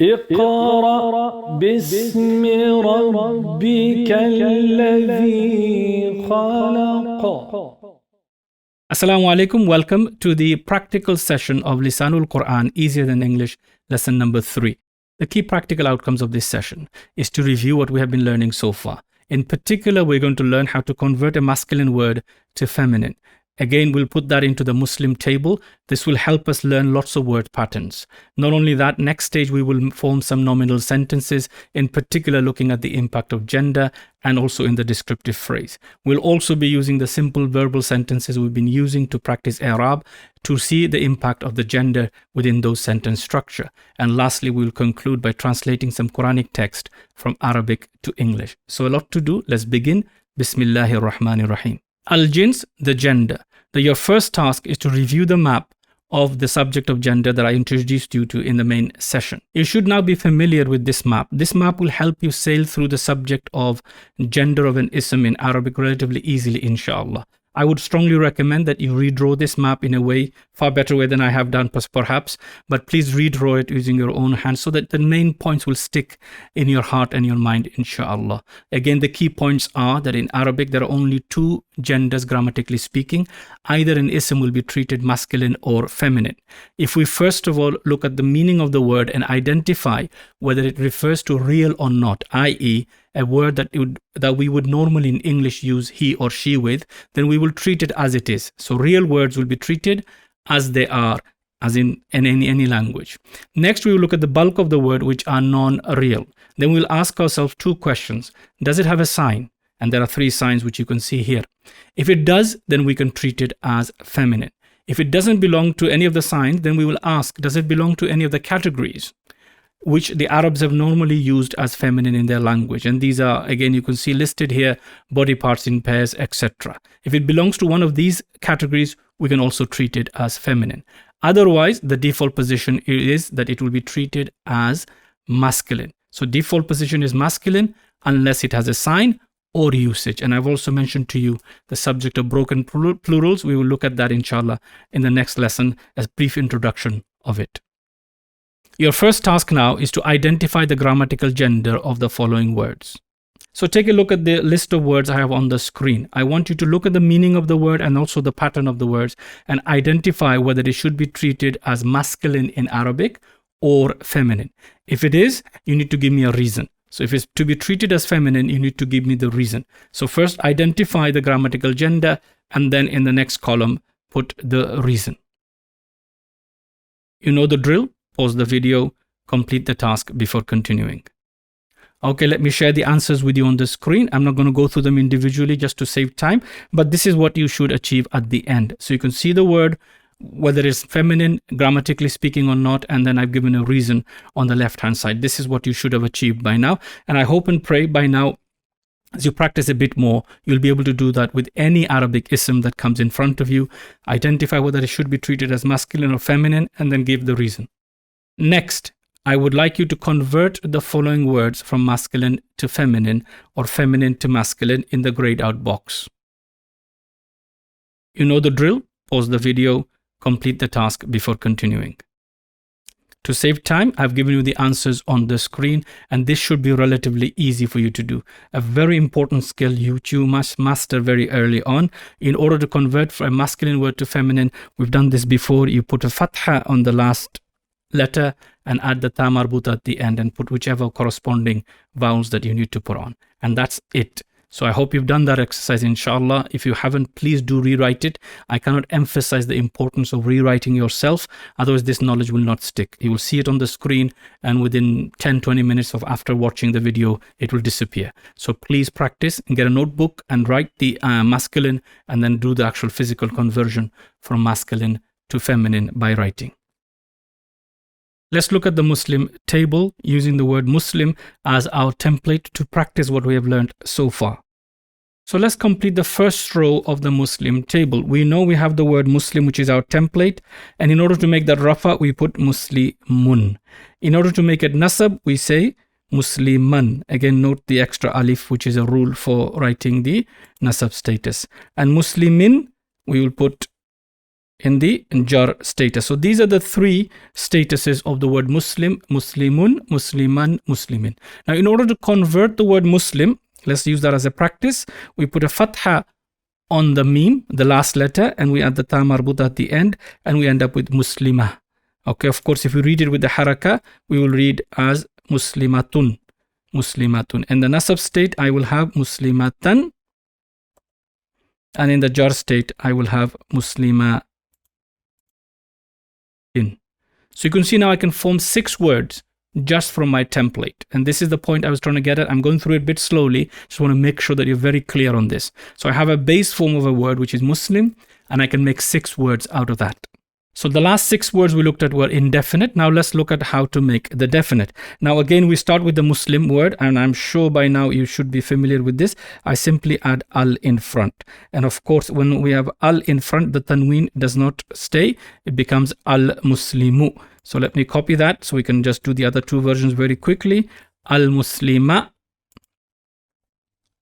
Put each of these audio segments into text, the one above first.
اقرأ باسم ربك الذي خلق. Assalamu alaikum. Welcome to the practical session of Lisaan-ul-Quran, Easier Than English, lesson number 3. The key practical outcomes of this session is to review what we have been learning so far. In particular, we're going to learn how to convert a masculine word to feminine. Again, we'll put that into the Muslim table. This will help us learn lots of word patterns. Not only that, next stage we will form some nominal sentences, in particular looking at the impact of gender and also in the descriptive phrase. We'll also be using the simple verbal sentences we've been using to practice Arab to see the impact of the gender within those sentence structure. And lastly, we'll conclude by translating some Quranic text from Arabic to English. So a lot to do. Let's begin. Bismillahir Rahmanir Rahim. Al-Jins, the gender. Your first task is to review the map of the subject of gender that I introduced you to in the main session. You should now be familiar with this map. This map will help you sail through the subject of gender of an ism in Arabic relatively easily, inshallah. I would strongly recommend that you redraw this map in a way, far better way than I have done perhaps, but please redraw it using your own hands so that the main points will stick in your heart and your mind, inshallah. Again, the key points are that in Arabic, there are only two genders grammatically speaking. Either an ism will be treated masculine or feminine. If we first of all look at the meaning of the word and identify whether it refers to real or not, i.e., a word that we would normally in English use he or she with, then we will treat it as it is. So real words will be treated as they are, as in any language. Next, we will look at the bulk of the word which are non-real. Then we'll ask ourselves two questions. Does it have a sign? And there are three signs which you can see here. If it does, then we can treat it as feminine. If it doesn't belong to any of the signs, then we will ask, does it belong to any of the categories which the Arabs have normally used as feminine in their language? And these are, again, you can see listed here, body parts in pairs, etc. If it belongs to one of these categories, we can also treat it as feminine. Otherwise, the default position is that it will be treated as masculine. So default position is masculine unless it has a sign or usage. And I've also mentioned to you the subject of broken plurals. We will look at that, inshallah, in the next lesson as brief introduction of it. Your first task now is to identify the grammatical gender of the following words. So take a look at the list of words I have on the screen. I want you to look at the meaning of the word and also the pattern of the words and identify whether it should be treated as masculine in Arabic or feminine. If it is, you need to give me a reason. So if it's to be treated as feminine, you need to give me the reason. So first identify the grammatical gender and then in the next column, put the reason. You know the drill. Pause the video, complete the task before continuing. Okay, let me share the answers with you on the screen. I'm not going to go through them individually just to save time, but this is what you should achieve at the end. So you can see the word, whether it's feminine, grammatically speaking or not, and then I've given a reason on the left-hand side. This is what you should have achieved by now. And I hope and pray by now, as you practice a bit more, you'll be able to do that with any Arabic ism that comes in front of you. Identify whether it should be treated as masculine or feminine, and then give the reason. Next, I would like you to convert the following words from masculine to feminine or feminine to masculine in the grayed out box. You know the drill. Pause the video, complete the task before continuing. To save time, I've given you the answers on the screen, and this should be relatively easy for you to do. A very important skill you must master very early on. In order to convert from a masculine word to feminine, we've done this before. You put a fatha on the last letter and add the ta marbuta at the end and put whichever corresponding vowels that you need to put on. And that's it. So I hope you've done that exercise, inshallah. If you haven't, please do rewrite it. I cannot emphasize the importance of rewriting yourself. Otherwise, this knowledge will not stick. You will see it on the screen, and within 10-20 minutes of after watching the video, it will disappear. So please practice and get a notebook and write the masculine and then do the actual physical conversion from masculine to feminine by writing. Let's look at the Muslim table using the word Muslim as our template to practice what we have learned so far. So let's complete the first row of the Muslim table. We know we have the word Muslim, which is our template. And in order to make that rafa, we put Muslimun. In order to make it nasab, we say Musliman. Again, note the extra alif, which is a rule for writing the nasab status. And Muslimin, we will put in the jar status. So these are the three statuses of the word Muslim, Muslimun, Musliman, Muslimin. Now, in order to convert the word Muslim, let's use that as a practice. We put a fatha on the meme, the last letter, and we add the ta marbuta at the end, and we end up with Muslimah. Okay, of course, if we read it with the haraka, we will read as Muslimatun, Muslimatun. In the nasab state, I will have Muslimatan, and in the jar state, I will have Muslima. So you can see now I can form 6 words just from my template. And this is the point I was trying to get at. I'm going through it a bit slowly. Just want to make sure that you're very clear on this. So I have a base form of a word, which is Muslim, and I can make 6 words out of that. So the last 6 words we looked at were indefinite. Now let's look at how to make the definite. Now again, we start with the Muslim word, and I'm sure by now you should be familiar with this. I simply add al in front. And of course, when we have al in front, the tanween does not stay. It becomes al-muslimu. So let me copy that so we can just do the other 2 versions very quickly. Al-muslima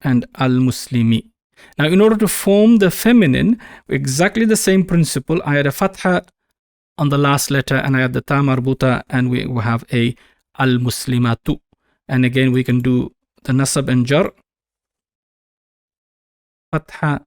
and al-muslimi. Now, in order to form the feminine, exactly the same principle. I add a fatha on the last letter, and I add the ta marbuta, and we have a al-muslimatu. And again, we can do the nasab and jar, fatha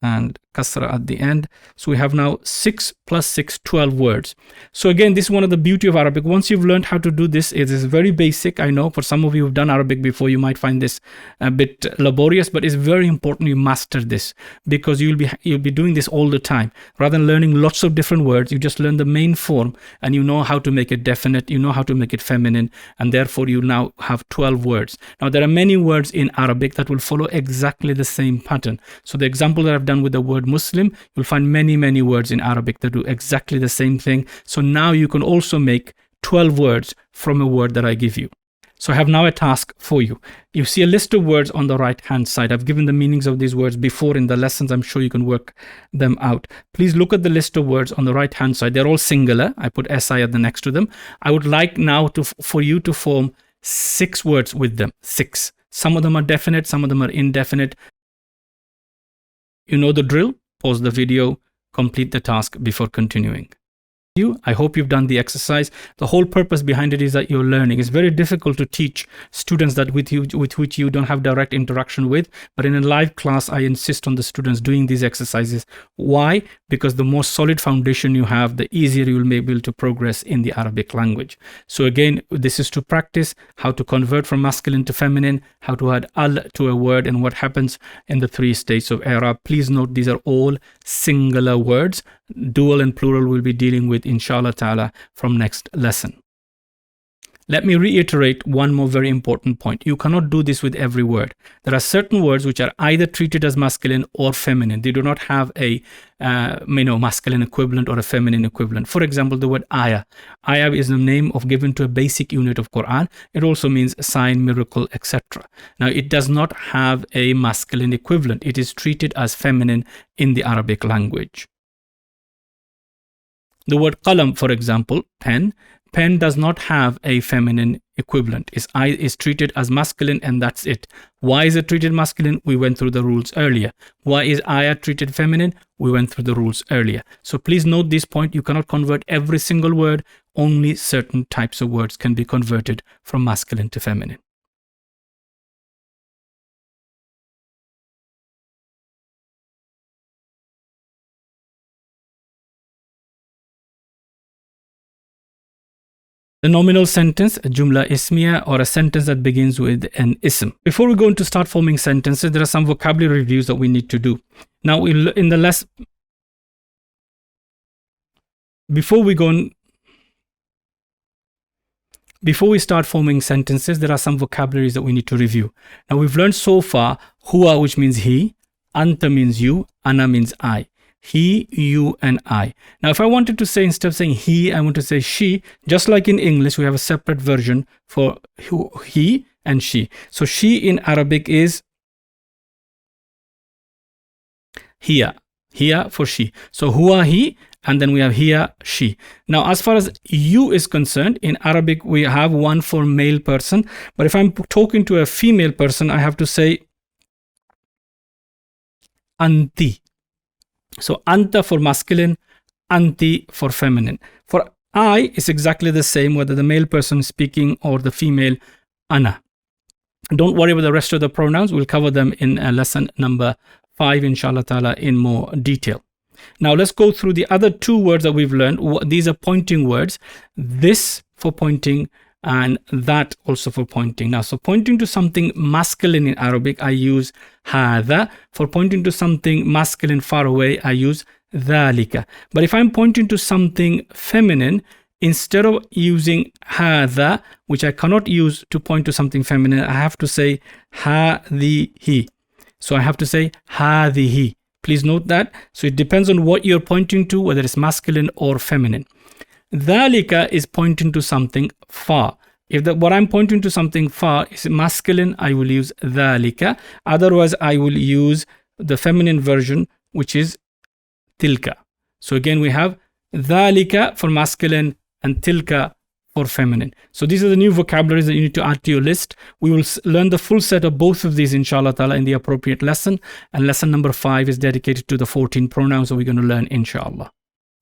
and kasra at the end. So we have now 6 plus 6, 12 words. So again, this is one of the beauty of Arabic. Once you've learned how to do this, it is very basic. I know for some of you who've done Arabic before, you might find this a bit laborious, but it's very important you master this, because you'll be doing this all the time. Rather than learning lots of different words, you just learn the main form, and you know how to make it definite, you know how to make it feminine, and therefore you now have 12 words. Now there are many words in Arabic that will follow exactly the same pattern. So the example that I've done with the word Muslim, you'll find many words in Arabic that do exactly the same thing. So now you can also make 12 words from a word that I give you. So I have now a task for you. You see a list of words on the right hand side. I've given the meanings of these words before in the lessons. I'm sure you can work them out. Please look at the list of words on the right hand side. They're all singular. I put SI at the next to them. I would like now for you to form 6 words with them. 6. Some of them are definite, some of them are indefinite. You know the drill. Pause the video, complete the task before continuing. I hope you've done the exercise. The whole purpose behind it is that you're learning. It's very difficult to teach students that with which you don't have direct interaction with, but in a live class, I insist on the students doing these exercises. Why? Because the more solid foundation you have, the easier you will be able to progress in the Arabic language. So again, this is to practice how to convert from masculine to feminine, how to add al to a word, and what happens in the 3 states of Arab. Please note these are all singular words. Dual and plural we'll be dealing with inshallah ta'ala from next lesson. Let me reiterate one more very important point. You cannot do this with every word. There are certain words which are either treated as masculine or feminine. They do not have a masculine equivalent or a feminine equivalent. For example, the word ayah. Ayah is the name given to a basic unit of Qur'an. It also means sign, miracle, etc. Now, it does not have a masculine equivalent. It is treated as feminine in the Arabic language. The word qalam, for example, pen. Pen does not have a feminine equivalent. It's treated as masculine, and that's it. Why is it treated masculine? We went through the rules earlier. Why is ayah treated feminine? We went through the rules earlier. So please note this point. You cannot convert every single word. Only certain types of words can be converted from masculine to feminine. The nominal sentence, a jumla ismiya, or a sentence that begins with an ism. Before we go into start forming sentences, there are some vocabulary reviews that we need to do. Now, in the lesson, before we start forming sentences, there are some vocabularies that we need to review. Now, we've learned so far huwa, which means he, anta means you, ana means I. He, you, and I. Now, if I wanted to say, instead of saying he, I want to say she, just like in English, we have a separate version for he and she. So she in Arabic is hiya. Hiya for she. So huwa he, and then we have hiya, she. Now, as far as you is concerned, in Arabic, we have one for male person. But if I'm talking to a female person, I have to say anti. So anta for masculine, anti for feminine. For I, it's exactly the same whether the male person is speaking or the female, ana. Don't worry about the rest of the pronouns. We'll cover them in lesson number 5, inshallah ta'ala, in more detail. Now let's go through the other 2 words that we've learned. These are pointing words. This for pointing and that also for pointing. Now, so pointing to something masculine in Arabic, I use hadha. For pointing to something masculine far away, I use dhalika. But if I'm pointing to something feminine, instead of using hadha, which I cannot use to point to something feminine, I have to say hadhihi. So I have to say hadhihi. Please note that. So it depends on what you're pointing to, whether it's masculine or feminine. Dhalika is pointing to something far. If what I'm pointing to something far is masculine, I will use dhalika. Otherwise, I will use the feminine version, which is tilka. So again, we have dhalika for masculine and tilka for feminine. So these are the new vocabularies that you need to add to your list. We will learn the full set of both of these, inshallah ta'ala, in the appropriate lesson. And lesson number 5 is dedicated to the 14 pronouns that we're going to learn, inshallah.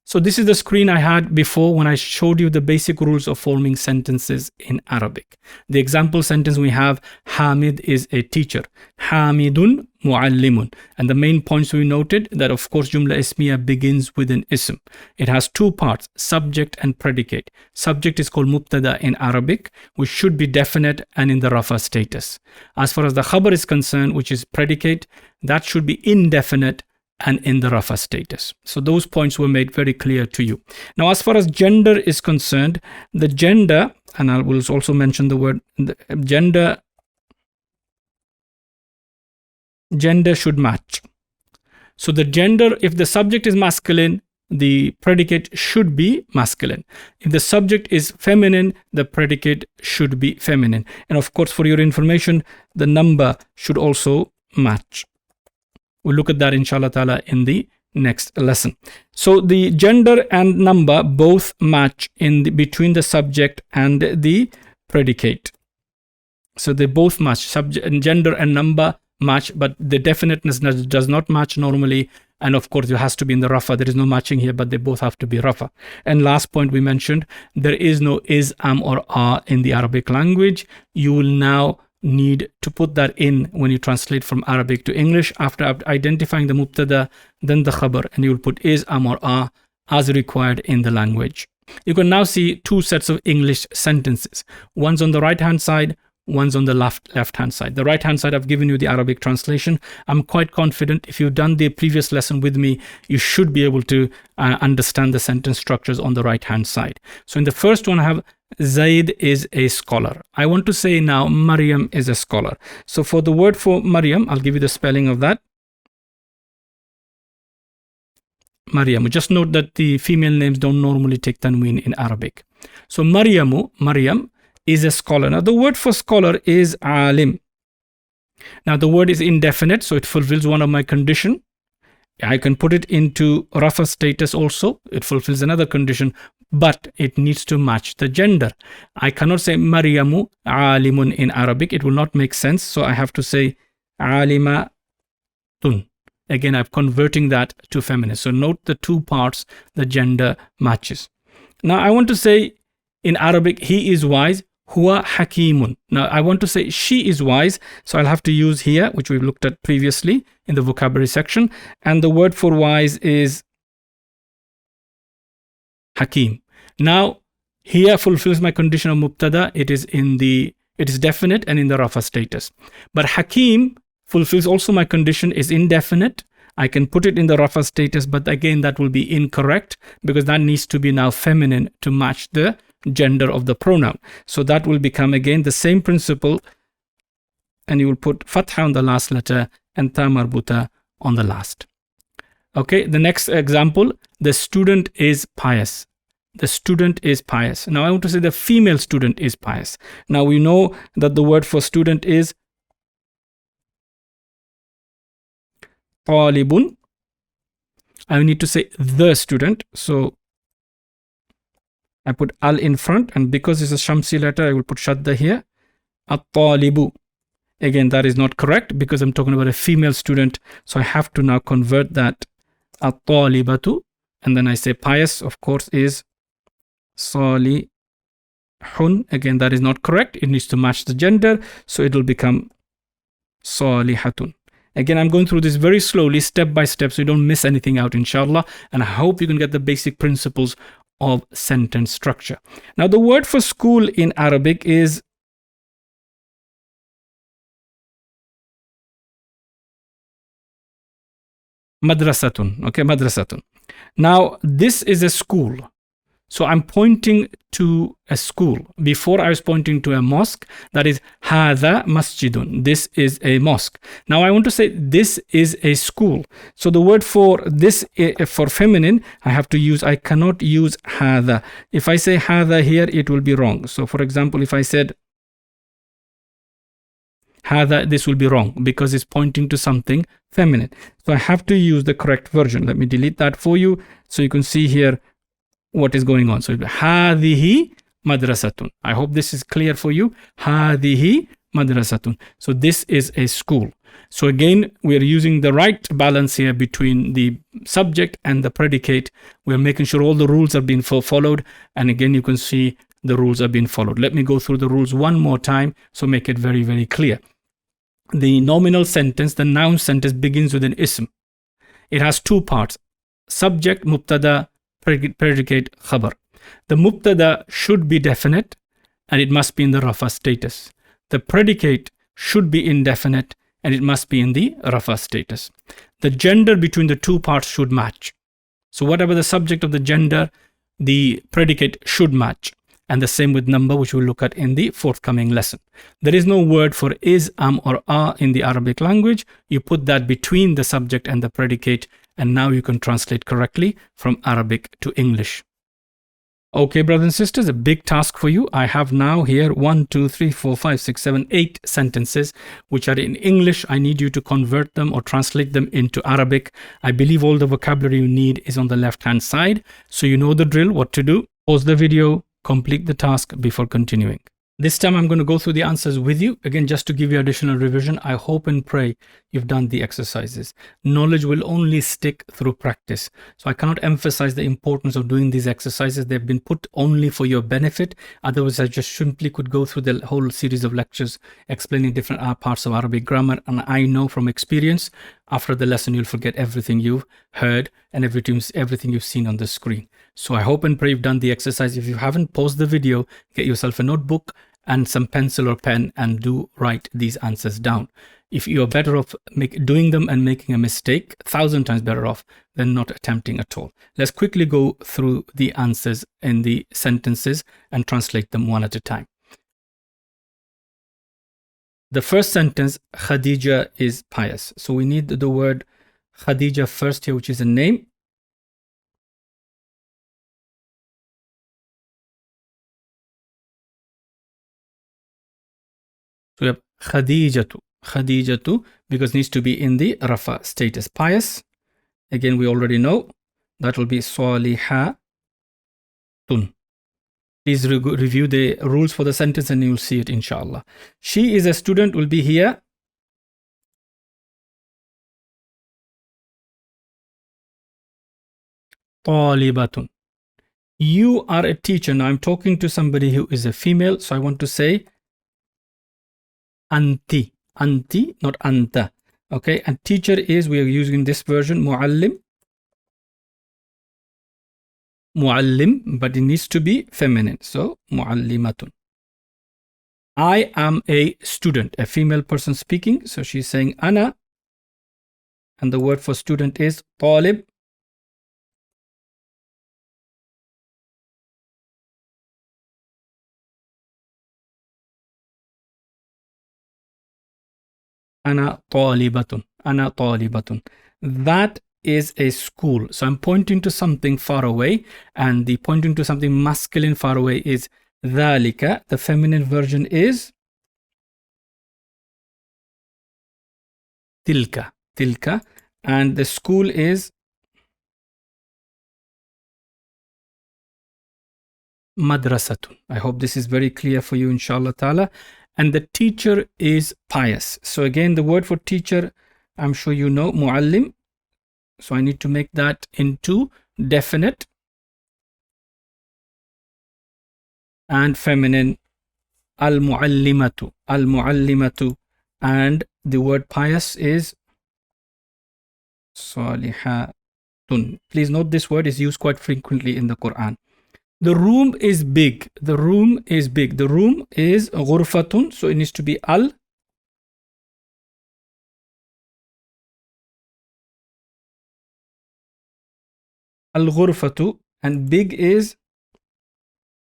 So this is the screen I had before when I showed you the basic rules of forming sentences in Arabic. The example sentence we have, Hamid is a teacher. Hamidun muallimun. And the main points we noted that, of course, Jumla Ismiya begins with an ism. It has 2 parts, subject and predicate. Subject is called mubtada in Arabic, which should be definite and in the rafa status. As far as the khabar is concerned, which is predicate, that should be indefinite and in the rafa status. So those points were made very clear to you. Now, as far as gender is concerned, the gender, and I will also mention the word gender should match. So the gender, if the subject is masculine, the predicate should be masculine. If the subject is feminine, the predicate should be feminine. And of course, for your information, the number should also match. We'll look at that, inshallah ta'ala, in the next lesson. So the gender and number both match between the subject and the predicate. So they both match. Gender and number match, but the definiteness does not match normally. And of course, it has to be in the rafa. There is no matching here, but they both have to be rafa. And last point we mentioned, there is no is, am, or are in the Arabic language. You will now need to put that in when you translate from Arabic to English after identifying the mubtada, then the khabar, and you will put is, am, or are as required in the language. You can now see 2 sets of English sentences. One's on the right hand side, one's on the left hand side. The right hand side, I've given you the Arabic translation. I'm quite confident if you've done the previous lesson with me, you should be able to understand the sentence structures on the right hand side. So in the first one, I have Zaid is a scholar. I want to say now Maryam is a scholar. So for the word for Maryam, I'll give you the spelling of that. Maryam. Just note that the female names don't normally take tanween in Arabic. So Maryam is a scholar. Now the word for scholar is alim. Now the word is indefinite, so it fulfills one of my conditions. I can put it into rafa status also. It fulfills another condition, but it needs to match the gender. I cannot say Maryamu alimun in Arabic. It will not make sense. So I have to say alimatun. Again, I'm converting that to feminine. So note the 2 parts, the gender matches. Now I want to say in Arabic, he is wise. Huwa hakimun. Now I want to say she is wise. So I'll have to use here, which we've looked at previously in the vocabulary section. And the word for wise is hakim. Now here fulfills my condition of mubtada. It is definite and in the rafa status. But hakim fulfills also my condition, is indefinite. I can put it in the rafa status, but again that will be incorrect because that needs to be now feminine to match the gender of the pronoun. So that will become again the same principle, and you will put fatha on the last letter and ta marbuta on the last. Okay, the next example, the student is pious. The student is pious. Now I want to say the female student is pious. Now we know that the word for student is talibun. I need to say the student. So I put al in front, and because it's a shamsi letter, I will put shadda here. At-talibu. Again, that is not correct because I'm talking about a female student. So I have to now convert that at-talibatu and then I say pious, of course, is salihun. Again, that is not correct. It needs to match the gender, so it will become salihatun. Again, I'm going through this very slowly, step by step, so you don't miss anything out, inshallah. And I hope you can get the basic principles of sentence structure. Now, the word for school in Arabic is madrasatun. Okay, madrasatun. Now, this is a school. So I'm pointing to a school. Before I was pointing to a mosque. That is hadha masjidun. This is a mosque. Now I want to say this is a school. So the word for this, for feminine, I cannot use hadha. If I say hadha here, it will be wrong. So for example, if I said hadha, this will be wrong because it's pointing to something feminine. So I have to use the correct version. Let me delete that for you so you can see here what is going on. So hadihi madrasatun. I hope this is clear for you. Hadihi madrasatun. So this is a school. So again, we are using the right balance here between the subject and the predicate. We are making sure all the rules are being followed. And again, you can see the rules are being followed. Let me go through the rules one more time so make it very, very clear. The nominal sentence, the noun sentence, begins with an ism. It has two parts: subject, mubtada, predicate, khabar. The mubtada should be definite and it must be in the rafa status. The predicate should be indefinite and it must be in the rafa status. The gender between the two parts should match. So whatever the subject of the gender, the predicate should match. And the same with number, which we'll look at in the forthcoming lesson. There is no word for is, or are in the Arabic language. You put that between the subject and the predicate, and now you can translate correctly from Arabic to English. Okay, brothers and sisters, a big task for you. I have now here 1, 2, 3, 4, 5, 6, 7, 8 sentences which are in English. I need you to convert them or translate them into Arabic. I believe all the vocabulary you need is on the left-hand side. So you know the drill, what to do. Pause the video, complete the task before continuing. This time I'm going to go through the answers with you. Again, just to give you additional revision, I hope and pray you've done the exercises. Knowledge will only stick through practice. So I cannot emphasize the importance of doing these exercises. They've been put only for your benefit. Otherwise, I just simply could go through the whole series of lectures explaining different parts of Arabic grammar. And I know from experience, after the lesson, you'll forget everything you've heard and everything you've seen on the screen. So I hope and pray you've done the exercise. If you haven't, pause the video, get yourself a notebook and some pencil or pen and do write these answers down. If you are better off doing them and making a mistake, 1,000 times better off than not attempting at all. Let's quickly go through the answers in the sentences and translate them one at a time. The first sentence, Khadija is pious. So we need the word Khadija first here, which is a name. So we have Khadijatu, because it needs to be in the rafa status. Pious, again, we already know that will be salihatun. Please review the rules for the sentence and you'll see it, inshallah. She is a student will be here. Talibatun. You are a teacher. Now I'm talking to somebody who is a female, so I want to say anti, not anta. Okay, and teacher is, we are using this version, muallim, but it needs to be feminine. So muallimatun. I am a student, a female person speaking. So she's saying ana, and the word for student is talib. Ana talibatun. That is a school. So I'm pointing to something far away, and the pointing to something masculine far away is dhalika. The feminine version is tilka, and the school is madrasatun. I hope this is very clear for you, inshallah ta'ala. And the teacher is pious. So again, the word for teacher, I'm sure you know, muallim. So I need to make that into definite and feminine, al-muallimatu, al-muallimatu, and the word pious is salihatun. Please note this word is used quite frequently in the Quran. The room is big. The room is big. The room is ghurfatun, so it needs to be al-ghurfatu, and big is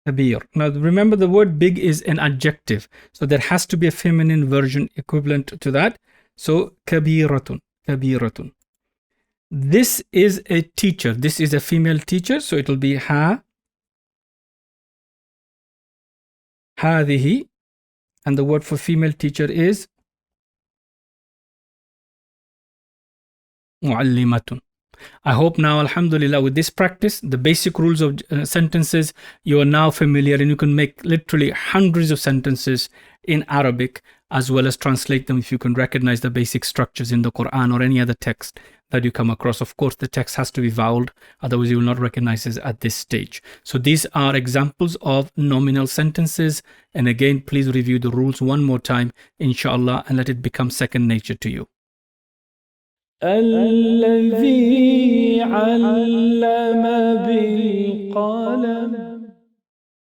kabir. Now remember, the word big is an adjective, so there has to be a feminine version equivalent to that. So kabiratun, kabiratun. This is a teacher. This is a female teacher, so it will be hadihi, and the word for female teacher is muallimatun. I hope now, alhamdulillah, with this practice, the basic rules of sentences, you are now familiar, and you can make literally hundreds of sentences in Arabic, as well as translate them if you can recognize the basic structures in the Quran or any other text that you come across. Of course, the text has to be voweled, otherwise you will not recognize it at this stage. So these are examples of nominal sentences. And again, please review the rules one more time, inshallah, and let it become second nature to you. الذي علم بالقلم